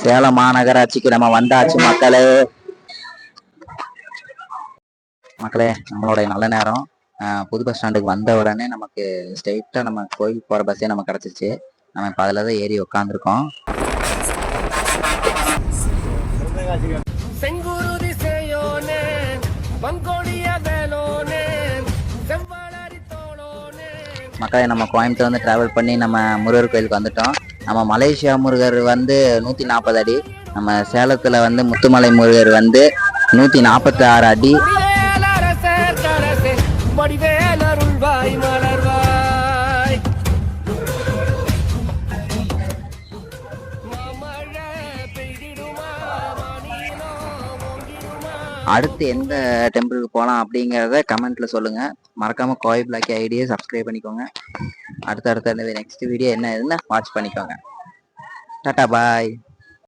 சேலம் மாநகராட்சிக்கு நம்ம வந்தாச்சு மக்களே. நம்மளுடைய நல்ல நேரம். புது பஸ் ஸ்டாண்டுக்கு வந்த உடனே நமக்கு ஸ்ட்ரெயிட்டா நம்ம கோயிலுக்கு போற பஸ்ஸே நமக்கு கிடைச்சிச்சு. நம்ம இப்போ அதில் தான் ஏறி உட்காந்துருக்கோம். மக்களே, நம்ம கோயம்புத்தூர் வந்து டிராவல் பண்ணி நம்ம முருகர் கோயிலுக்கு வந்துட்டோம். நம்ம மலேசியா முருகர் வந்து 140 அடி, நம்ம சேலத்துல வந்து முத்துமலை முருகர் வந்து 146 அடி. அடுத்து எந்த டெம்பிளுக்கு போகலாம் அப்படிங்கிறத கமெண்ட்ல சொல்லுங்க. மறக்காம கோய் பிளாக் ஐடியை சப்ஸ்கிரைப் பண்ணிக்கோங்க. அடுத்த நெக்ஸ்ட் வீடியோ என்ன வாட்ச் பண்ணிக்கோங்க. டாடா பாய்.